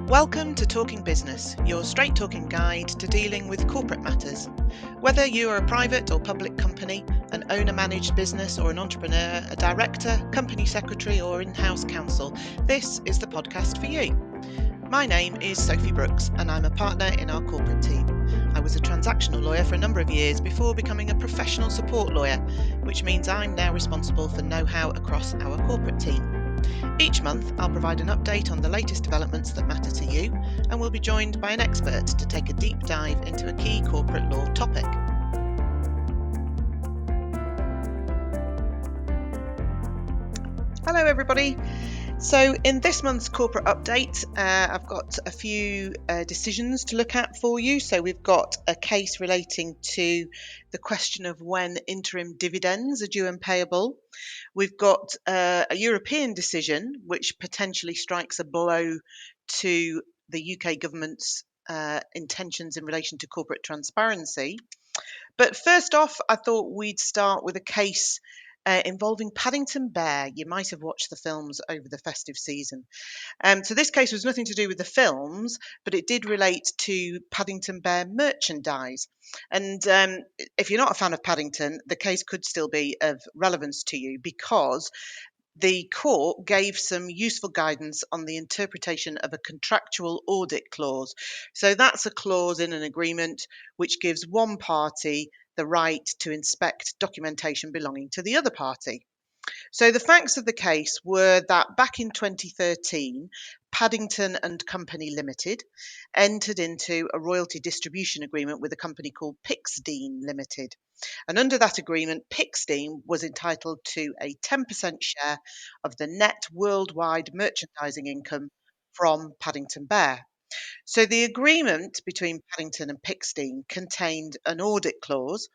Welcome to Talking Business, your straight talking guide to dealing with corporate matters. Whether you are a private or public company, an owner managed business or an entrepreneur, a director, company secretary, or in house counsel, this is the podcast for you. My name is Sophie Brooks, and I'm a partner in our corporate team. I was a transactional lawyer for a number of years before becoming a professional support lawyer, which means I'm now responsible for know-how across our corporate team. Each month, I'll provide an update on the latest developments that matter to you, and we'll be joined by an expert to take a deep dive into a key corporate law topic. Hello, everybody. So in this month's corporate update, I've got a few decisions to look at for you. So we've got a case relating to the question of when interim dividends are due and payable. We've got a European decision which potentially strikes a blow to the UK government's intentions in relation to corporate transparency. But first off, I thought we'd start with a case involving Paddington Bear. You might have watched the films over the festive season. So this case was nothing to do with the films, but it did relate to Paddington Bear merchandise. And if you're not a fan of Paddington, the case could still be of relevance to you because the court gave some useful guidance on the interpretation of a contractual audit clause. So that's a clause in an agreement which gives one party the right to inspect documentation belonging to the other party. So the facts of the case were that back in 2013, Paddington and Company Limited entered into a royalty distribution agreement with a company called Pixdean Limited. And under that agreement, Pixdean was entitled to a 10% share of the net worldwide merchandising income from Paddington Bear. So the agreement between Paddington and Pixdean contained an audit clause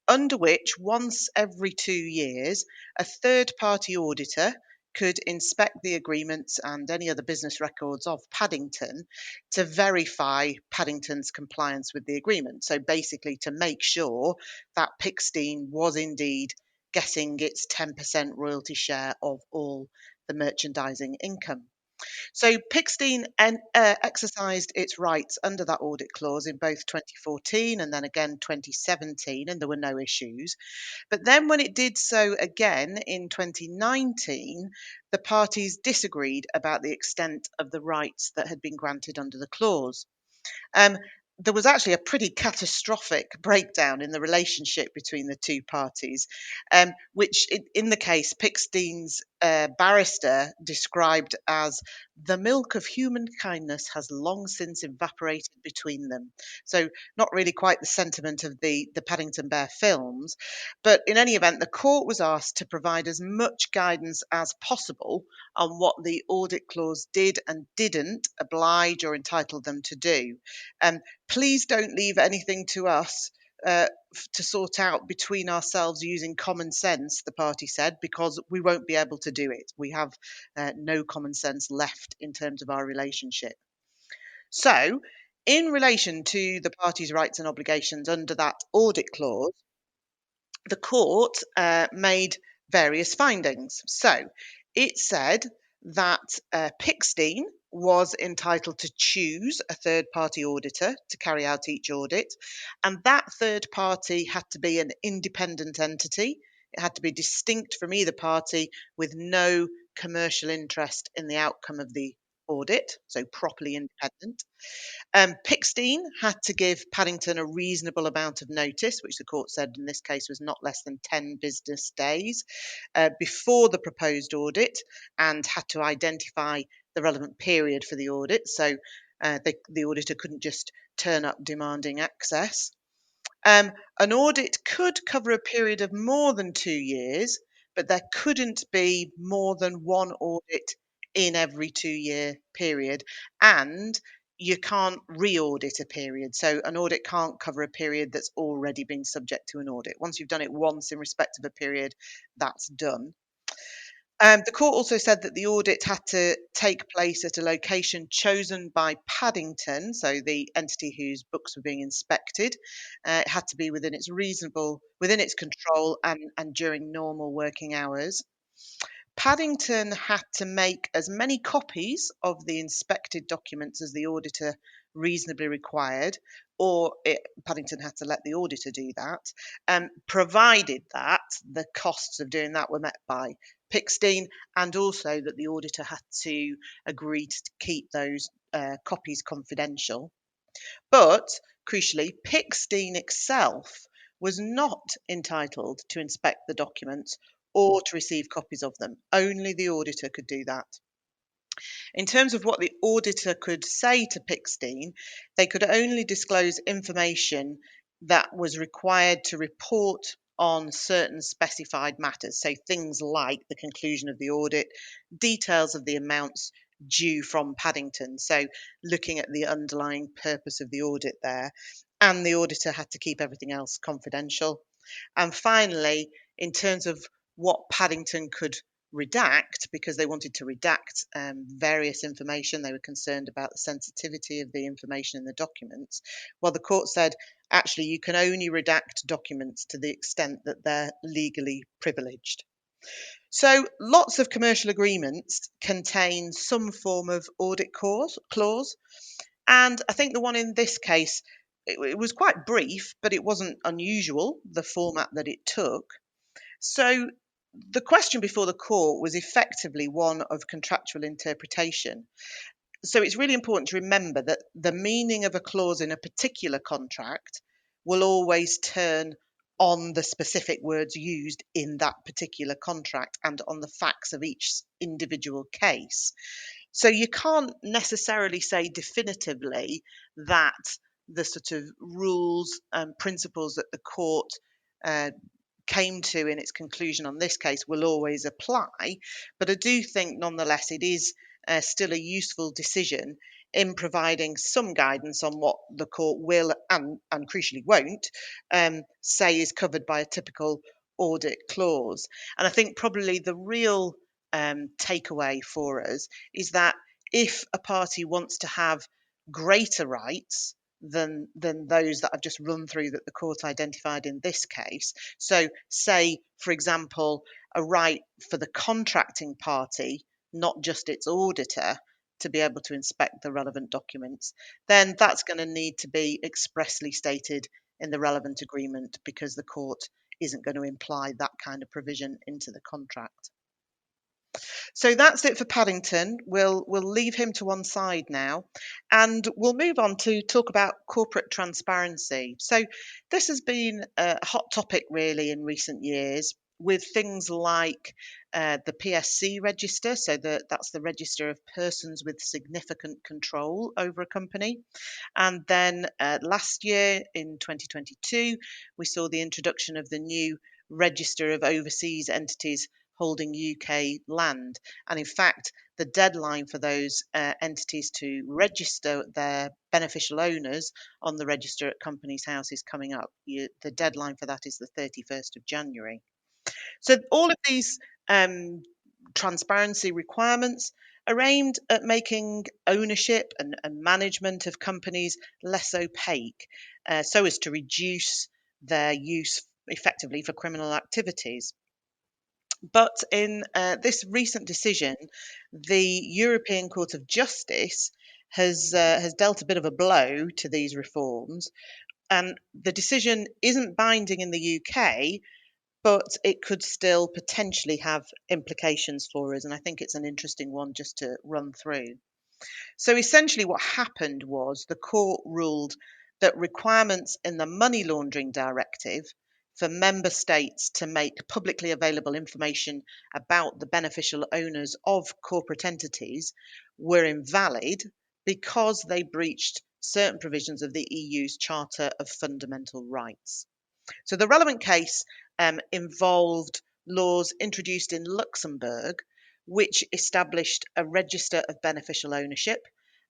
under which once every 2 years, a third-party auditor could inspect the agreements and any other business records of Paddington to verify Paddington's compliance with the agreement. So basically to make sure that Pixdean was indeed getting its 10% royalty share of all the merchandising income. So Pixdean exercised its rights under that audit clause in both 2014 and then again 2017, and there were no issues. But then when it did so again in 2019, the parties disagreed about the extent of the rights that had been granted under the clause. There was actually a pretty catastrophic breakdown in the relationship between the two parties, which in the case, Pixdean's barrister described as the milk of human kindness has long since evaporated between them. So not really quite the sentiment of the Paddington Bear films. But in any event, the court was asked to provide as much guidance as possible on what the audit clause did and didn't oblige or entitle them to do. Please don't leave anything to us to sort out between ourselves using common sense, the party said, because we won't be able to do it. We have no common sense left in terms of our relationship. So, in relation to the parties' rights and obligations under that audit clause, the court made various findings. So, it said that Pixdean was entitled to choose a third-party auditor to carry out each audit, and that third party had to be an independent entity. It had to be distinct from either party with no commercial interest in the outcome of the audit, so properly independent. Pixdean had to give Paddington a reasonable amount of notice, which the court said in this case was not less than 10 business days, before the proposed audit, and had to identify the relevant period for the audit. So the auditor couldn't just turn up demanding access. An audit could cover a period of more than 2 years, but there couldn't be more than one audit in every 2-year period, and you can't re-audit a period. So an audit can't cover a period that's already been subject to an audit. Once you've done it once in respect of a period, that's done. The court also said that the audit had to take place at a location chosen by Paddington, so the entity whose books were being inspected. It had to be within its control and during normal working hours. Paddington had to make as many copies of the inspected documents as the auditor reasonably required, or Paddington had to let the auditor do that, provided that the costs of doing that were met by Pickstein, and also that the auditor had to agree to keep those copies confidential. But crucially, Pickstein itself was not entitled to inspect the documents or to receive copies of them. Only the auditor could do that. In terms of what the auditor could say to Pickstein, they could only disclose information that was required to report on certain specified matters. So things like the conclusion of the audit, details of the amounts due from Paddington. So looking at the underlying purpose of the audit there. And the auditor had to keep everything else confidential. And finally, in terms of what Paddington could redact, because they wanted to redact various information. They were concerned about the sensitivity of the information in the documents. Well, the court said, actually, you can only redact documents to the extent that they're legally privileged. So lots of commercial agreements contain some form of audit clause. And I think the one in this case, it was quite brief, but it wasn't unusual, the format that it took. So the question before the court was effectively one of contractual interpretation. So it's really important to remember that the meaning of a clause in a particular contract will always turn on the specific words used in that particular contract and on the facts of each individual case. So you can't necessarily say definitively that the sort of rules and principles that the court came to in its conclusion on this case will always apply. But I do think, nonetheless, it is still a useful decision in providing some guidance on what the court will and crucially won't say is covered by a typical audit clause. And I think probably the real takeaway for us is that if a party wants to have greater rights than those that I've just run through that the court identified in this case. So say, for example, a right for the contracting party, not just its auditor, to be able to inspect the relevant documents, then that's going to need to be expressly stated in the relevant agreement, because the court isn't going to imply that kind of provision into the contract. So that's it for Paddington. We'll leave him to one side now, and we'll move on to talk about corporate transparency. So this has been a hot topic really in recent years, with things like the PSC register, so that's the register of persons with significant control over a company. And then last year in 2022, we saw the introduction of the new register of overseas entities holding UK land. And in fact, the deadline for those entities to register their beneficial owners on the register at Companies House is coming up. The deadline for that is the 31st of January. So all of these transparency requirements are aimed at making ownership and management of companies less opaque, so as to reduce their use effectively for criminal activities. But in this recent decision, the European Court of Justice has dealt a bit of a blow to these reforms, and the decision isn't binding in the UK, but it could still potentially have implications for us, and I think it's an interesting one just to run through. So essentially what happened was the court ruled that requirements in the Money Laundering Directive for member states to make publicly available information about the beneficial owners of corporate entities were invalid because they breached certain provisions of the EU's Charter of Fundamental Rights. So the relevant case involved laws introduced in Luxembourg, which established a register of beneficial ownership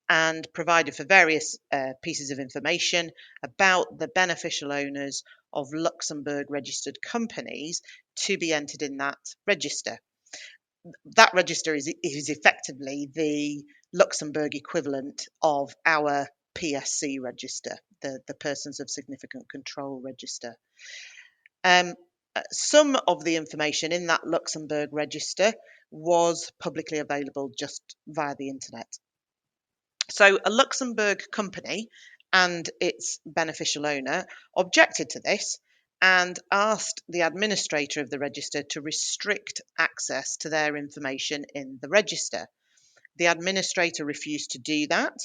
and provided for various pieces of information about the beneficial owners of Luxembourg registered companies to be entered in that register. That register is effectively the Luxembourg equivalent of our PSC register, the Persons of Significant Control register. Some of the information in that Luxembourg register was publicly available just via the internet. So a Luxembourg company and its beneficial owner objected to this and asked the administrator of the register to restrict access to their information in the register. The administrator refused to do that,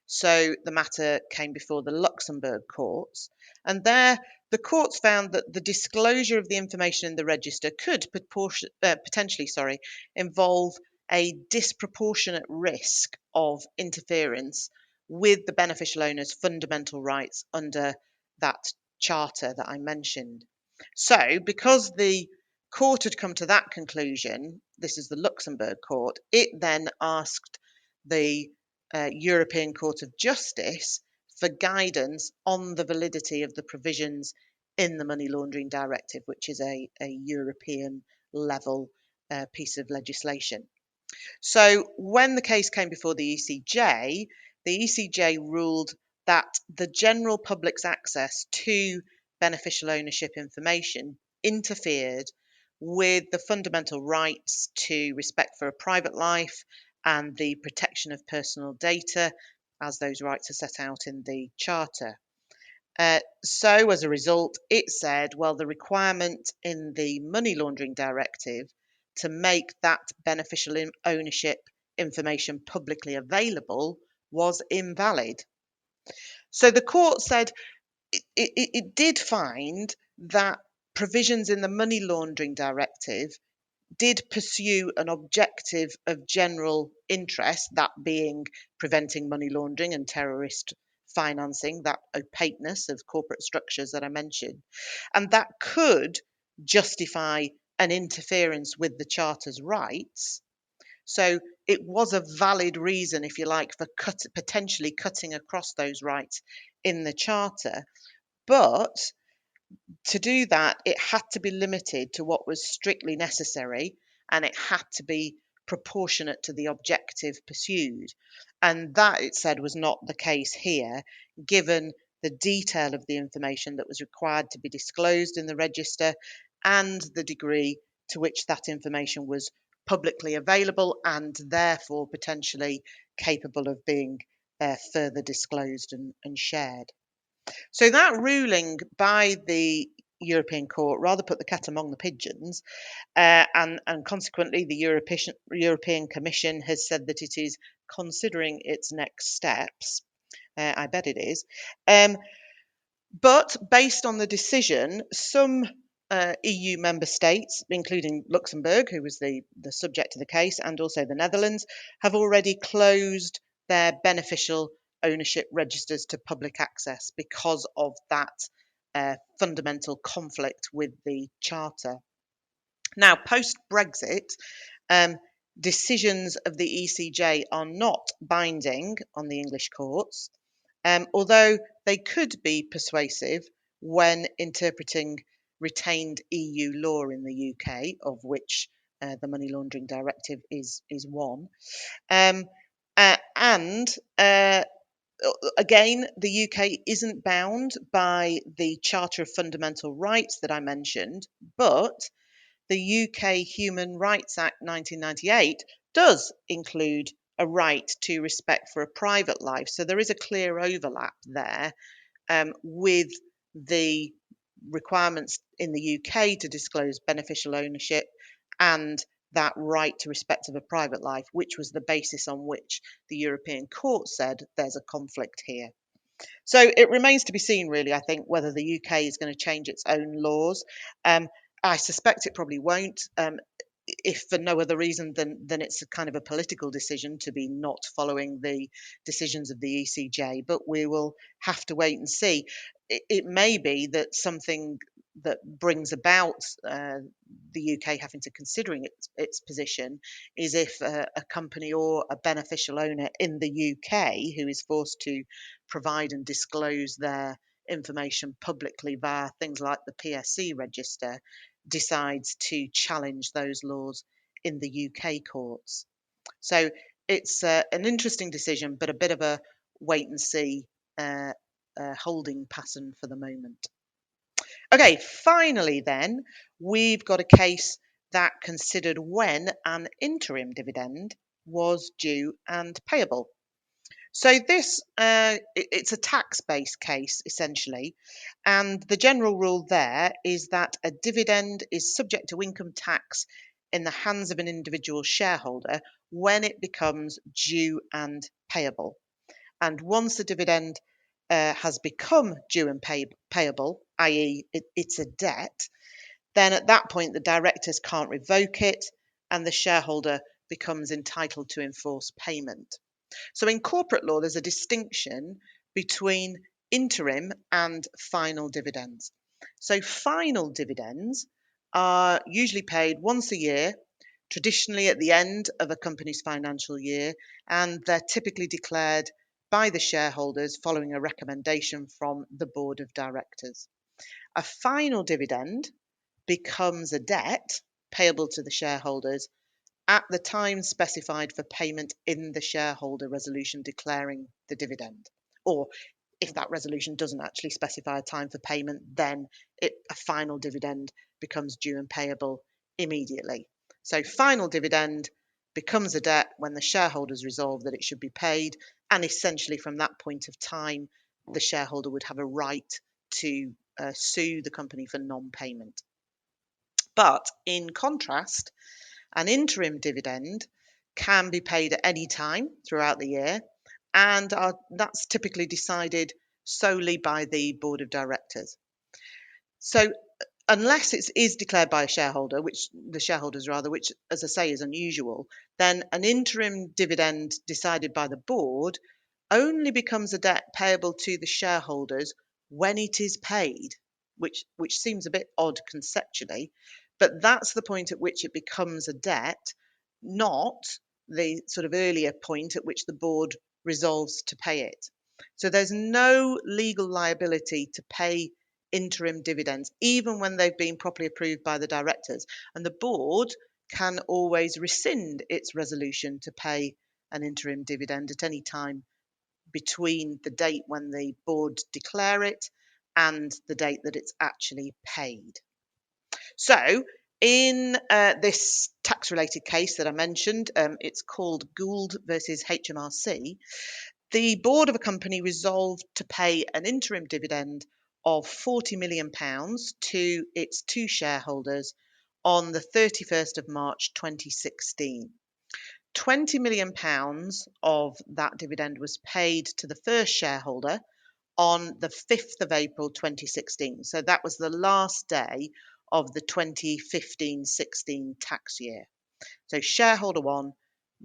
so the matter came before the Luxembourg courts, and there the courts found that the disclosure of the information in the register could potentially involve a disproportionate risk of interference with the beneficial owner's fundamental rights under that charter that I mentioned. So, because the court had come to that conclusion, this is the Luxembourg court, it then asked the European Court of Justice for guidance on the validity of the provisions in the Money Laundering Directive, which is a European level piece of legislation. So when the case came before the ECJ ruled that the general public's access to beneficial ownership information interfered with the fundamental rights to respect for a private life and the protection of personal data, as those rights are set out in the Charter. So as a result, it said, well, the requirement in the Money Laundering Directive to make that beneficial ownership information publicly available was invalid. So the court said it did find that provisions in the Money Laundering Directive did pursue an objective of general interest, that being preventing money laundering and terrorist financing, that opaqueness of corporate structures that I mentioned, and that could justify an interference with the Charter's rights. So it was a valid reason, if you like, for potentially cutting across those rights in the Charter. But to do that, it had to be limited to what was strictly necessary, and it had to be proportionate to the objective pursued. And that, it said, was not the case here, given the detail of the information that was required to be disclosed in the register and the degree to which that information was publicly available and therefore potentially capable of being further disclosed and shared. So that ruling by the European Court rather put the cat among the pigeons, and consequently the European Commission has said that it is considering its next steps. I bet it is. But based on the decision, some EU member states, including Luxembourg, who was the subject of the case, and also the Netherlands, have already closed their beneficial ownership registers to public access because of that fundamental conflict with the Charter. Now, post-Brexit, decisions of the ECJ are not binding on the English courts, although they could be persuasive when interpreting retained EU law in the UK, of which the Money Laundering Directive is one. And again, the UK isn't bound by the Charter of Fundamental Rights that I mentioned, but the UK Human Rights Act 1998 does include a right to respect for a private life. So there is a clear overlap there with the requirements in the UK to disclose beneficial ownership and that right to respect of a private life, which was the basis on which the European Court said there's a conflict here. So it remains to be seen, really, I think, whether the UK is going to change its own laws. I suspect it probably won't, if for no other reason than it's a kind of a political decision to be not following the decisions of the ECJ. But we will have to wait and see. It may be that something that brings about the UK having to considering its position is if a company or a beneficial owner in the UK who is forced to provide and disclose their information publicly via things like the PSC register decides to challenge those laws in the UK courts. So it's an interesting decision, but a bit of a wait and see holding pattern for the moment. Okay, finally then, we've got a case that considered when an interim dividend was due and payable. So this it's a tax-based case essentially, and the general rule there is that a dividend is subject to income tax in the hands of an individual shareholder when it becomes due and payable. And once the dividend has become due and payable, i.e., it's a debt, then at that point the directors can't revoke it, and the shareholder becomes entitled to enforce payment. So in corporate law, there's a distinction between interim and final dividends. So final dividends are usually paid once a year, traditionally at the end of a company's financial year, and they're typically declared by the shareholders following a recommendation from the board of directors. A final dividend becomes a debt payable to the shareholders at the time specified for payment in the shareholder resolution declaring the dividend. Or if that resolution doesn't actually specify a time for payment, then a final dividend becomes due and payable immediately. So final dividend becomes a debt when the shareholders resolve that it should be paid, and essentially from that point of time, the shareholder would have a right to sue the company for non-payment. But in contrast, an interim dividend can be paid at any time throughout the year, and that's typically decided solely by the board of directors. So unless it is declared by a shareholder, which as I say is unusual, then an interim dividend decided by the board only becomes a debt payable to the shareholders when it is paid, which seems a bit odd conceptually, but that's the point at which it becomes a debt, not the sort of earlier point at which the board resolves to pay it. So there's no legal liability to pay interim dividends, even when they've been properly approved by the directors. And the board can always rescind its resolution to pay an interim dividend at any time between the date when the board declare it and the date that it's actually paid. So in this tax-related case that I mentioned, it's called Gould versus HMRC, the board of a company resolved to pay an interim dividend of £40 million to its two shareholders on the 31st of March 2016. £20 million of that dividend was paid to the first shareholder on the 5th of April 2016. So that was the last day of the 2015-16 tax year. So shareholder one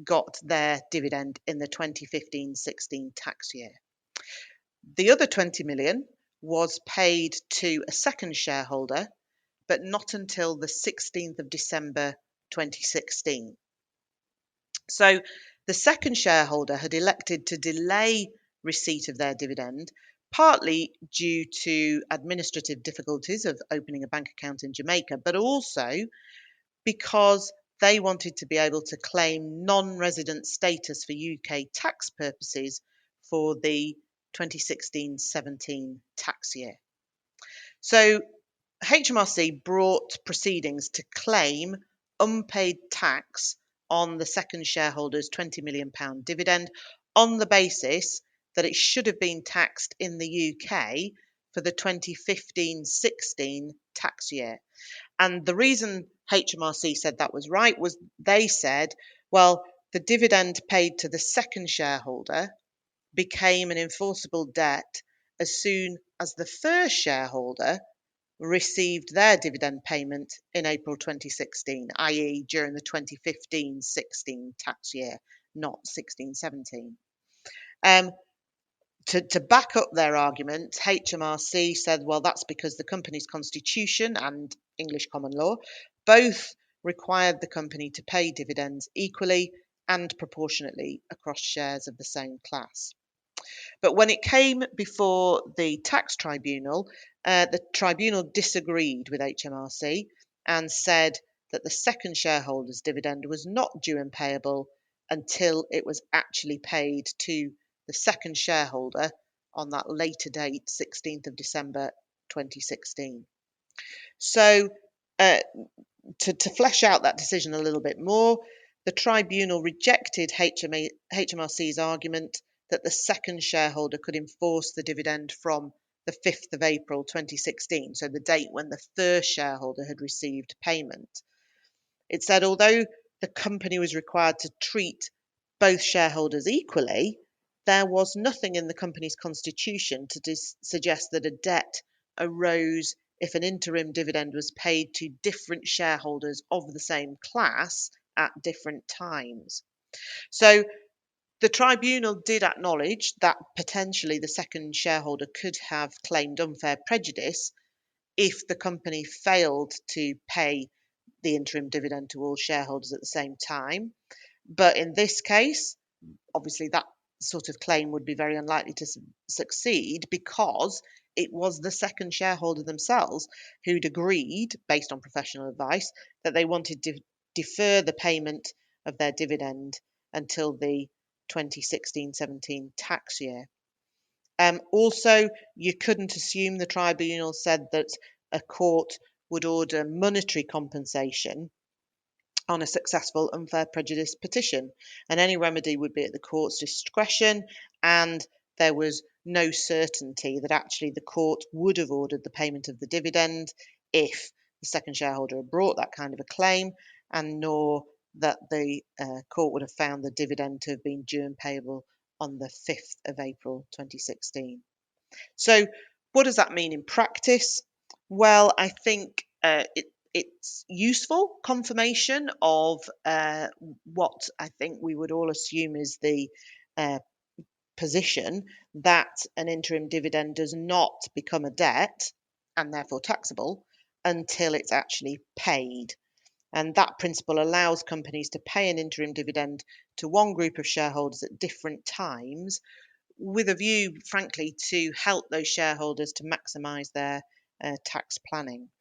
got their dividend in the 2015-16 tax year. The other 20 million was paid to a second shareholder, but not until the 16th of December 2016. So the second shareholder had elected to delay receipt of their dividend, partly due to administrative difficulties of opening a bank account in Jamaica, but also because they wanted to be able to claim non-resident status for UK tax purposes for the 2016-17 tax year. So HMRC brought proceedings to claim unpaid tax on the second shareholder's £20 million dividend on the basis that it should have been taxed in the UK for the 2015-16 tax year. And the reason HMRC said that was right was they said, well, the dividend paid to the second shareholder became an enforceable debt as soon as the first shareholder received their dividend payment in April 2016, i.e. during the 2015-16 tax year, not 16-17. To back up their argument, HMRC said, well, that's because the company's constitution and English common law both required the company to pay dividends equally and proportionately across shares of the same class. But when it came before the tax tribunal, the tribunal disagreed with HMRC and said that the second shareholder's dividend was not due and payable until it was actually paid to the second shareholder on that later date, 16th of December 2016. So to flesh out that decision a little bit more, the tribunal rejected HMRC's argument that the second shareholder could enforce the dividend from the 5th of April 2016, so the date when the first shareholder had received payment. It said although the company was required to treat both shareholders equally, there was nothing in the company's constitution to suggest that a debt arose if an interim dividend was paid to different shareholders of the same class at different times. So the tribunal did acknowledge that potentially the second shareholder could have claimed unfair prejudice if the company failed to pay the interim dividend to all shareholders at the same time. But in this case, obviously that sort of claim would be very unlikely to succeed because it was the second shareholder themselves who'd agreed, based on professional advice, that they wanted to defer the payment of their dividend until the 2016-17 tax year. Also, you couldn't assume the tribunal said that a court would order monetary compensation on a successful unfair prejudice petition, and any remedy would be at the court's discretion, and there was no certainty that actually the court would have ordered the payment of the dividend if the second shareholder had brought that kind of a claim, and nor that the court would have found the dividend to have been due and payable on the 5th of April 2016. So what does that mean in practice? Well, I think it's useful confirmation of what I think we would all assume is the position that an interim dividend does not become a debt and therefore taxable until it's actually paid. And that principle allows companies to pay an interim dividend to one group of shareholders at different times, with a view, frankly, to help those shareholders to maximise their tax planning.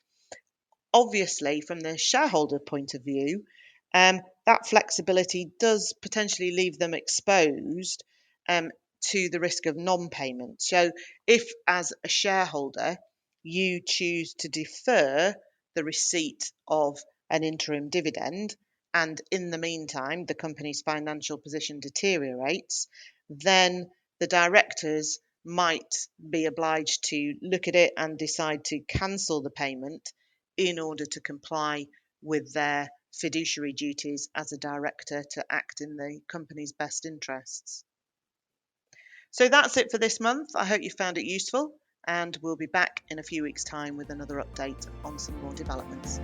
Obviously, from the shareholder point of view, that flexibility does potentially leave them exposed to the risk of non-payment. So if, as a shareholder, you choose to defer the receipt of an interim dividend, and in the meantime, the company's financial position deteriorates, then the directors might be obliged to look at it and decide to cancel the payment in order to comply with their fiduciary duties as a director to act in the company's best interests. So that's it for this month. I hope you found it useful, and we'll be back in a few weeks' time with another update on some more developments.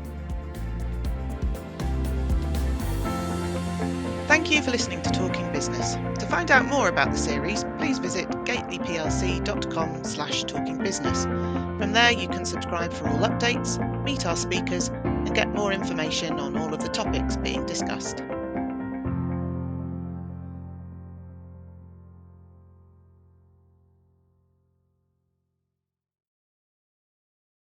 Thank you for listening to Talking Business. To find out more about the series, please visit gatelyplc.com/talkingbusiness. From there, you can subscribe for all updates, meet our speakers, and get more information on all of the topics being discussed.